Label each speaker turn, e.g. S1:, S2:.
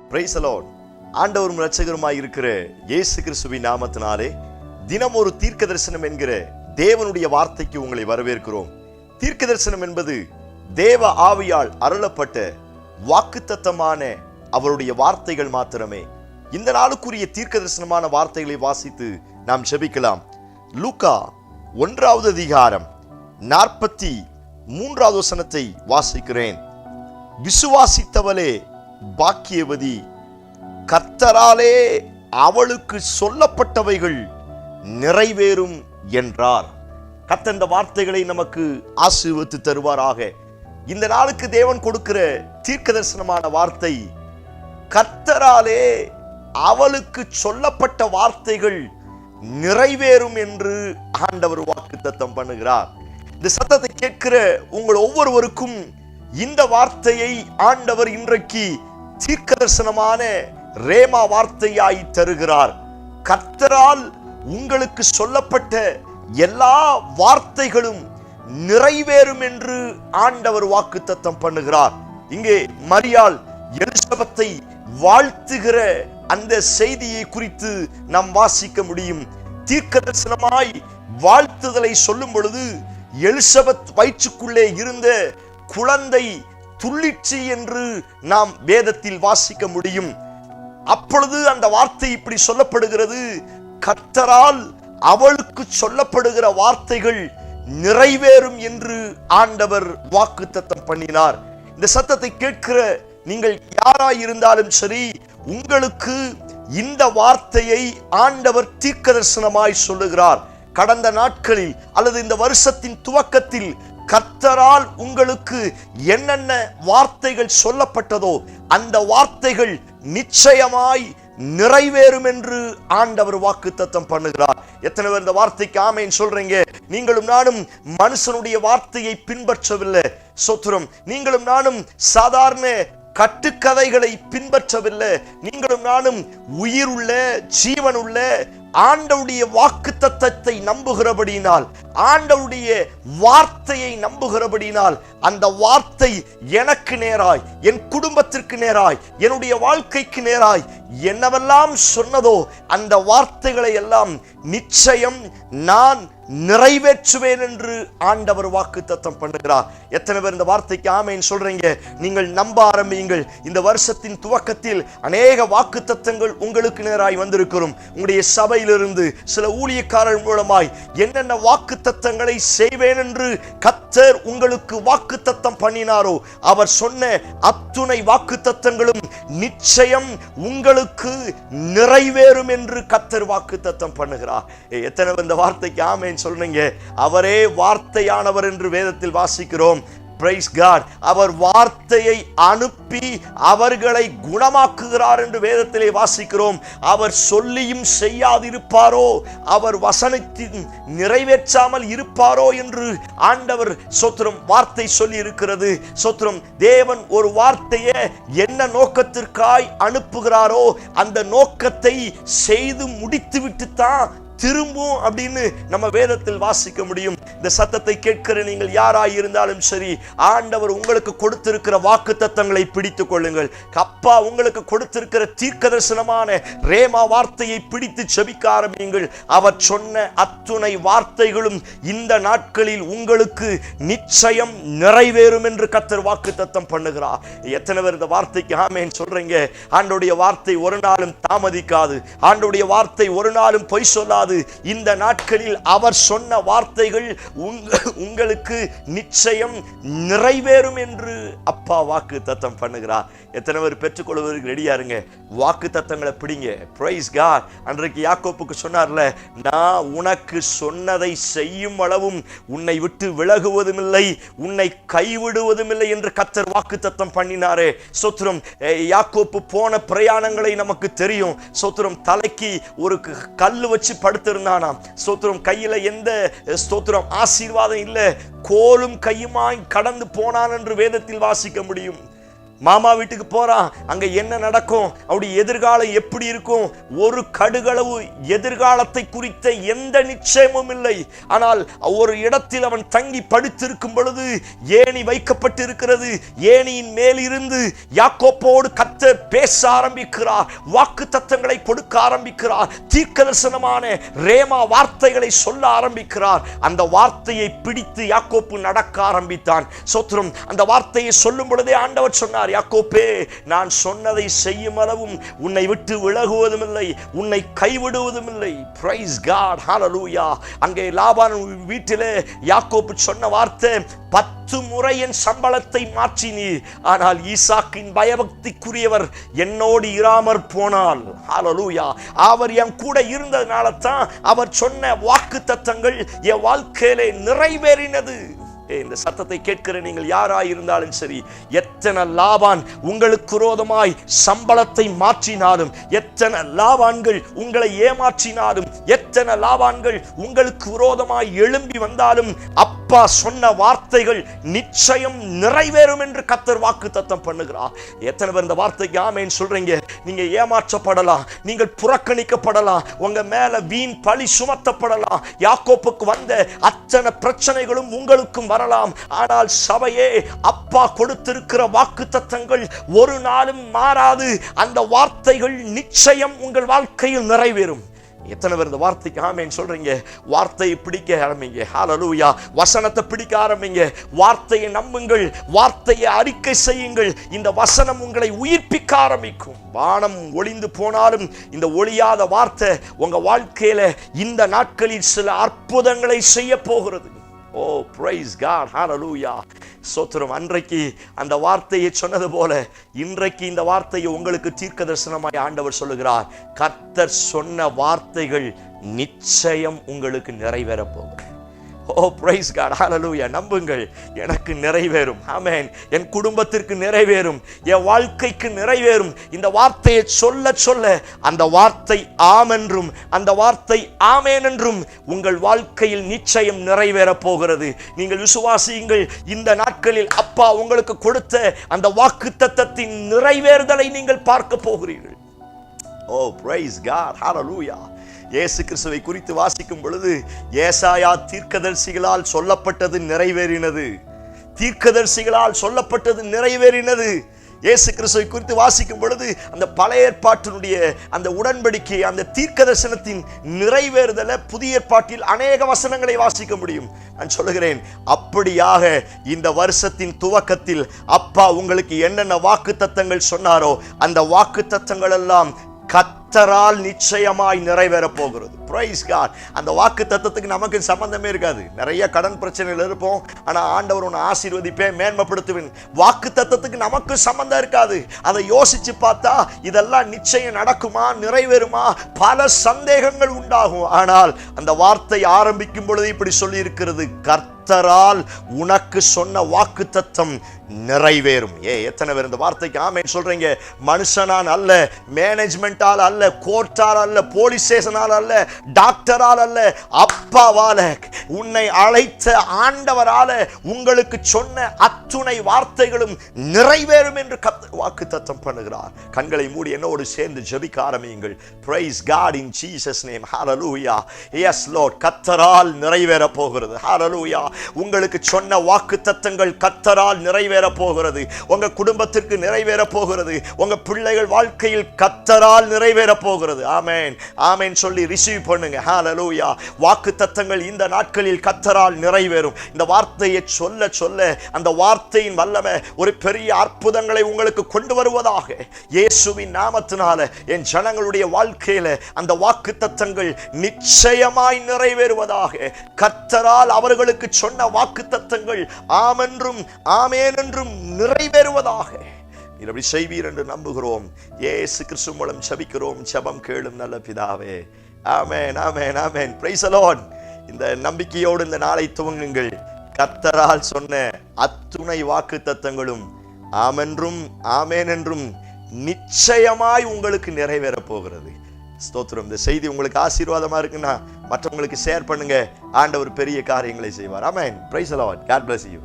S1: Price the Lord. ஆண்டவரும் இரட்சகருமாய் இருக்கிற இயேசு கிறிஸ்துவின் நாமத்தினாலே தினம் ஒரு தீர்க்க தரிசனம் என்கிற தேவனுடைய வார்த்தைக்கு உங்களை வரவேற்கிறோம். தீர்க்க தரிசனம் என்பது தேவ ஆவியால் அருளப்பட்ட வாக்குத்தத்தமான அவருடைய வார்த்தைகள் மாத்திரமே. இந்த நாளுக்குரிய தீர்க்க தரிசனமான வார்த்தைகளை வாசித்து நாம் ஜெபிக்கலாம். லூக்கா 1வது அதிகாரம் 43வது வசனத்தை வாசிக்கிறேன். விசுவாசித்தவளே பாக்கியவதி, கர்த்தராலே அவளுக்கு சொல்லப்பட்டவைகள் நிறைவேறும் என்றார். கர்த்தர் இந்த வார்த்தைகளை நமக்கு ஆசீர்வதித்து தருவாராக. இந்த நாளுக்கு தேவன் கொடுக்கிற தீர்க்க தரிசனமான வார்த்தை, கர்த்தராலே அவளுக்கு சொல்லப்பட்ட வார்த்தைகள் நிறைவேறும் என்று ஆண்டவர் வாக்குத்தத்தம் பண்ணுகிறார். இந்த சத்தத்தை கேட்கிற உங்கள் ஒவ்வொருவருக்கும் இந்த வார்த்தையை ஆண்டவர் இன்றைக்கு தீர்க்க தரிசனமான ரேமா வார்த்தையாய் தருகிறார். கர்த்தரால் உங்களுக்கு சொல்லப்பட்ட எல்லா வார்த்தைகளும் நிறைவேறும் என்று ஆண்டவர் வாக்குத்தத்தம் பண்ணுகிறார். இங்கே மரியாள் எலிசபெத்தை வாழ்த்துகிற அந்த செய்தியை குறித்து நாம் வாசிக்க முடியும். தீர்க்க தரிசனமாய் வாழ்த்துதலை சொல்லும் பொழுது எலிசபெத் வயிற்றுக்குள்ளே இருந்த குழந்தை துள்ளிச்சு என்று நாம் வேதத்தில் வாசிக்க முடியும். அப்பொழுது அந்த வார்த்தை இப்படி சொல்லப்படுகிறது, கர்த்தரால் அவளுக்கு சொல்லப்படுகிற வார்த்தைகள் நிறைவேறும் என்று ஆண்டவர் வாக்குத்தத்தம் பண்ணினார். இந்த சத்தத்தை கேட்கிற நீங்கள் யாராய் இருந்தாலும் சரி, உங்களுக்கு இந்த வார்த்தையை ஆண்டவர் தீர்க்க தரிசனமாய் சொல்லுகிறார். கடந்த நாட்களில் அல்லது இந்த வருஷத்தின் துவக்கத்தில் கர்த்தரால் உங்களுக்கு என்னென்ன வார்த்தைகள் சொல்லப்பட்டதோ அந்த வார்த்தைகள் நிச்சயமாய் நிறைவேறும் என்று ஆண்டவர் வாக்குத்தத்தம் பண்ணுகிறார். எத்தனை பேர் இந்த வார்த்தைக்கு ஆமென் சொல்றீங்க? நீங்களும் நானும் மனுஷனுடைய வார்த்தையை பின்பற்றவில்லை. ஸ்தோத்திரம். நீங்களும் நானும் சாதாரண கட்டுக்கதைகளை பின்பற்றவில்லை. நீங்களும் நானும் உயிருள்ள ஜீவனுள்ள ஆண்டவருடைய வாக்குத்தத்தத்தை நம்புகிறபடியினால், ஆண்டவருடைய வார்த்தையை நம்புகிறபடியினால், அந்த வார்த்தை எனக்கு நேராய், என் குடும்பத்திற்கு நேராய், என்னுடைய வாழ்க்கைக்கு நேராய் என்னவெல்லாம் சொன்னதோ அந்த வார்த்தைகளை எல்லாம் நிச்சயம் நான் நிறைவேற்றுவேன் என்று ஆண்டவர் வாக்குத்தத்தம் பண்ணுகிறார். எத்தனை பேர் இந்த வார்த்தைக்கு ஆமென் சொல்றீங்க? நீங்கள் நம்ப ஆரம்பியுங்கள். இந்த வருஷத்தின் துவக்கத்தில் அநேக வாக்குத்தத்தங்கள் உங்களுக்கு நேராய் வந்திருக்கிறோம். உங்களுடைய சபையிலிருந்து சில ஊழியக்காரர் மூலமாய் என்னென்ன வாக்குத்தத்தங்களை செய்வேன் என்று கர்த்தர் உங்களுக்கு வாக்குத்தத்தம் பண்ணினாரோ அவர் சொன்ன அத்துணை வாக்குத்தத்தங்களும் நிச்சயம் உங்களுக்கு நிறைவேறும் என்று கர்த்தர் வாக்குத்தத்தம் பண்ணுகிறார். எத்தனை பேர் இந்த வார்த்தைக்கு ஆமென் சொல்றீங்க? அவரே வார்த்தையானவர் என்று வேதத்தில் வாசிக்கிறோம். Praise God. அவர் வார்த்தையை அனுப்பி அவர்களை குணமாக்குகிறார் என்று வேதத்திலே வாசிக்கிறோம். அவர் சொல்லியும் செய்யாதிருப்பாரோ, அவர் வசனத்தின் நிறைவேற்றாமல் இருப்பாரோ என்று ஆண்டவர் ஸ்தோத்திரம் வார்த்தை சொல்லி இருக்கிறது. ஸ்தோத்திரம். தேவன் ஒரு வார்த்தையை என்ன நோக்கத்திற்காய் அனுப்புகிறாரோ அந்த நோக்கத்தை செய்து முடித்துவிட்டு தான் திரும்பும் அப்படின்னு நம்ம வேதத்தில் வாசிக்க முடியும். இந்த சத்தத்தை கேட்கிற நீங்கள் யாராய் இருந்தாலும் சரி, ஆண்டவர் உங்களுக்கு கொடுத்திருக்கிற வாக்குத்தத்தங்களை பிடித்துக் கொள்ளுங்கள். அப்பா உங்களுக்கு கொடுத்திருக்கிற தீர்க்க தரிசனமான ரேமா வார்த்தையை பிடித்து ஜெபிக்க ஆரம்பியுங்கள். அவர் சொன்ன அத்துணை வார்த்தைகளும் இந்த நாட்களில் உங்களுக்கு நிச்சயம் நிறைவேறும் என்று கர்த்தர் வாக்குத்தத்தம் பண்ணுகிறார். எத்தனை பேர் இந்த வார்த்தைக்கு ஆமென் சொல்றீங்க? ஆண்டவருடைய வார்த்தை ஒரு நாளும் தாமதிக்காது. ஆண்டவருடைய வார்த்தை ஒரு நாளும் பொய் சொல்லாது. இந்த நாட்களில் அவர் சொன்ன வார்த்தைகள் உங்களுக்கு நிச்சயம் நிறைவேறும் என்று அப்பா வாக்கு தத்தம் பண்ணுகிறார். எத்தனை பேர் பெற்றுக்கொள்வதற்கு ரெடியா இருங்க? வாக்கு தத்தங்களை பிடிங்க. Praise God. அன்றைக்கு யாக்கோப்புக்கு சொன்னார்ல, நான் உனக்கு சொன்னதை செய்யும் அளவும் உன்னை விட்டு விலகுவதும் இல்லை, உன்னை கைவிடுவதும் இல்லை என்று கர்த்தர் வாக்கு தத்தம் பண்ணினாரே. ஸ்தோத்திரம். யாக்கோப்பு போன பிரயாணங்களை நமக்கு தெரியும். ஸ்தோத்திரம். தலைக்கு ஒரு கல்லு வச்சு படுத்திருந்தானாம். ஸ்தோத்திரம். கையில எந்த ஸ்தோத்திரம் ஆசீர்வாதம் இல்லை, கோலும் கையுமாய் கடந்து போனான் என்று வேதத்தில் வாசிக்க முடியும். மாமா வீட்டுக்கு போறான், அங்க என்ன நடக்கும், அவருடைய எதிர்காலம் எப்படி இருக்கும், ஒரு கடுகளவு எதிர்காலத்தை குறித்த எந்த நிச்சயமும் இல்லை. ஆனால் ஒரு இடத்தில் அவன் தங்கி படுத்திருக்கும் பொழுது ஏணி வைக்கப்பட்டிருக்கிறது. ஏணியின் மேலிருந்து யாக்கோப்போடு கர்த்தர் பேச ஆரம்பிக்கிறார், வாக்கு தத்தங்களை கொடுக்க ஆரம்பிக்கிறார், தீர்க்கதரிசனமான ரேமா வார்த்தைகளை சொல்ல ஆரம்பிக்கிறார். அந்த வார்த்தையை பிடித்து யாக்கோப்பு நடக்க ஆரம்பித்தான். சோத்திரம். அந்த வார்த்தையை சொல்லும் பொழுதே ஆண்டவர் சொன்னார், யாக்கோப்பே, நான் சொன்னதை செய்யும் அளவும் உன்னை விட்டு விலகுவதும் இல்லை, உன்னை கைவிடுவதும் இல்லை. பிரைஸ் காட், ஹல்லேலூயா. அங்கே லாபான் வீட்டிலே யாக்கோப்பு சொன்ன வார்த்தை, 10 முறை என் சம்பளத்தை மாற்றினீர், ஆனால் ஈசாக்கின் பயபக்திக்குரியவர் என்னோடு இராமற் போனால். ஹல்லேலூயா. அவர் என் கூட இருந்ததுனால தான் அவர் சொன்ன வாக்கு தத்தங்கள் என் வாழ்க்கையிலே நிறைவேறினது. இந்த சத்தத்தை கேட்கிற நீங்கள் யாராய் இருந்தாலும் சரி, எத்தனை லாபான் உங்களுக்கு விரோதமாய் சம்பளத்தை மாற்றினாலும், எத்தனை லாபான்கள் உங்களை ஏமாற்றினாலும், எத்தனை லாபான்கள் உங்களுக்கு விரோதமாய் எழும்பி வந்தாலும், அப்பா சொன்ன வார்த்தைகள் நிச்சயம் நிறைவேறும் என்று கர்த்தர் வாக்கு தத்தம் பண்ணுகிறார். எத்தனை பேர் இந்த வார்த்தைக்கு ஆமென் சொல்றீங்க? நீங்க ஏமாற்றப்படலாம், நீங்கள் புறக்கணிக்கப்படலாம், உங்க மேல வீண் பழி சுமத்தப்படலாம், யாக்கோப்புக்கு வந்த அத்தனை பிரச்சனைகளும் உங்களுக்கும் வரலாம். ஆனால் சபையே, அப்பா கொடுத்திருக்கிற வாக்கு தத்தங்கள் ஒரு நாளும் மாறாது. அந்த வார்த்தைகள் நிச்சயம் உங்கள் வாழ்க்கையில் நிறைவேறும். எத்தனை பேர் இந்த வார்த்தைக்கு ஆமென் சொல்றீங்க? வார்த்தையை பிடிக்க ஆரம்பிங்க. ஹல்லேலூயா. வசனத்தை பிடிக்க ஆரம்பிங்க. வார்த்தையை நம்புங்கள், வார்த்தையை அறிக்கை செய்யுங்கள். இந்த வசனம் உங்களை உயிர்ப்பிக்க ஆரம்பிக்கும். வானம் ஒளிந்து போனாலும் இந்த ஒளியாத வார்த்தை உங்க வாழ்க்கையில இந்த நாட்களில் சில அற்புதங்களை செய்ய போகிறது. ஓ, பிரைஸ் காட், ஹல்லேலூயா. சோத்திரம். அன்றைக்கு அந்த வார்த்தையை சொன்னது போல இன்றைக்கு இந்த வார்த்தையை உங்களுக்கு தீர்க்க தரிசனமாய் ஆண்டவர் சொல்லுகிறார். கர்த்தர் சொன்ன வார்த்தைகள் நிச்சயம் உங்களுக்கு நிறைவேற போகும். ஓ, பிரைஸ் காட், ஹல்லேலூயா. நம்புங்கள், எனக்கு நிறைவேறும். ஆமென். என் குடும்பத்திற்கு நிறைவேறும், என் வாழ்க்கைக்கு நிறைவேறும். இந்த வார்த்தையை சொல்ல சொல்ல அந்த வார்த்தை ஆம் என்றும் அந்த வார்த்தை ஆமென் என்றும் உங்கள் வாழ்க்கையில் நிச்சயம் நிறைவேற போகிறது. நீங்கள் விசுவாசியுங்கள். இந்த நாட்களில் அப்பா உங்களுக்கு கொடுத்த அந்த வாக்குத்தத்தத்தின் நிறைவேறுதலை நீங்கள் பார்க்க போகிறீர்கள். ஓ, பிரைஸ் காட், ஹல்லேலூயா. இயேசு கிறிஸ்துவை குறித்து வாசிக்கும் பொழுது ஏசாயா தீர்க்கதரிசிகளால் சொல்லப்பட்டது நிறைவேறினது. தீர்க்கதரிசிகளால் சொல்லப்பட்டது நிறைவேறினது. இயேசு கிறிஸ்துவை குறித்து வாசிக்கும் பொழுது அந்த பழைய ஏற்பாட்டினுடைய அந்த உடன்படிக்கை, அந்த தீர்க்க தரிசனத்தின் நிறைவேறுதலை புதிய ஏற்பாட்டில் அநேக வசனங்களை வாசிக்க முடியும். நான் சொல்லுகிறேன், அப்படியாக இந்த வருஷத்தின் துவக்கத்தில் அப்பா உங்களுக்கு என்னென்ன வாக்கு தத்தங்கள் சொன்னாரோ அந்த வாக்கு தத்தங்கள் எல்லாம் கர்த்தரால் நிச்சயமாய் நிறைவேற போகிறது. Praise God. அந்த வாக்கு தத்தத்துக்கு நமக்கு சம்பந்தமே இருக்காது. நிறைய கடன் பிரச்சனைகள் இருப்போம், ஆனா ஆண்டவர் உன்னை ஆசீர்வதிப்பேன், மேன்மைப்படுத்துவேன். வாக்கு தத்தத்துக்கு நமக்கு சம்பந்தம் இருக்காது. அதை யோசிச்சு பார்த்தா இதெல்லாம் நிச்சயம் நடக்குமா, நிறைவேறுமா, பல சந்தேகங்கள் உண்டாகும். ஆனால் அந்த வார்த்தை ஆரம்பிக்கும் பொழுது இப்படி சொல்லி இருக்கிறது, கர்த்தரால் உனக்கு சொன்ன வாக்கு தத்தம் நிறைவேறும். எத்தனை பேர் இந்த வார்த்தைக்கு ஆமென் சொல்றீங்க? மனுஷனால் அல்ல, மேனேஜ்மெண்டால் அல்ல, கோர்ட்டால் அல்ல, போலீஸ் ஸ்டேஷனால் அல்ல, டாக்டரால் அல்ல, அப்பாவால, உன்னை அழைத்த ஆண்டவரால உங்களுக்கு சொன்ன அத்துணை வார்த்தைகளும் நிறைவேறும் என்று வாக்கு தத்தம் பண்ணுகிறார். கண்களை மூடி என்னோடு சேர்ந்து ஜெபிக்க ஆரம்பியுங்கள். Praise God in Jesus name. Hallelujah. Yes Lord. கர்த்தரால் நிறைவேற போகிறது. Hallelujah. உங்களுக்கு சொன்ன வாக்கு தத்தங்கள் கர்த்தரால் நிறைவேற போகிறது. உங்க குடும்பத்திற்கு நிறைவேற போகிறது. உங்க பிள்ளைகள் வாழ்க்கையில் கர்த்தரால் நிறைவேற போகிறது. ஆமென். ஆமென் சொல்லி ரிசீவ் பண்ணுங்க. Hallelujah. வாக்கு தத்தங்கள் இந்த நாட்களில் கர்த்தரால் நிறைவேறும். இந்த வார்த்தையை சொல்ல சொல்ல அந்த வார்த்தையின் வல்லமை ஒரு பெரிய அற்புதங்களை உங்களுக்கு கொண்டு வருவதாக இயேசுவின் நாமத்தினால என் ஜனங்களுடைய வாழ்க்கையில அந்த வாக்கு தத்தங்கள் நிச்சயமாய் நிறைவேறுவதாக. கர்த்தரால் அவர்களுக்கு சொன்ன வாக்கு தத்தங்கள் ஆமென்றும் ஆமென் என்றும் நிறைவேறுவதாக அப்படி செய்வீர் என்று நம்புகிறோம். இயேசு கிறிஸ்து மூலம் ஜெபிக்கிறோம். ஜெபம் கேளும் நல்ல பிதாவே. Amen amen amen. Praise the Lord. இந்த நம்பிக்கையோடு இந்த நாளை துவங்குங்கள். கர்த்தரால் சொன்ன அத்துணை வாக்கு தத்தங்களும் ஆமென்றும் ஆமென் என்றும் நிச்சயமாய் உங்களுக்கு நிறைவேற போகிறது. ஸ்தோத்திரம். இந்த செய்தி உங்களுக்கு ஆசீர்வாதமா இருக்குன்னா மற்றவங்களுக்கு ஷேர் பண்ணுங்க. ஆண்டவர் பெரிய காரியங்களை செய்வார். Amen. Praise the Lord. God bless you.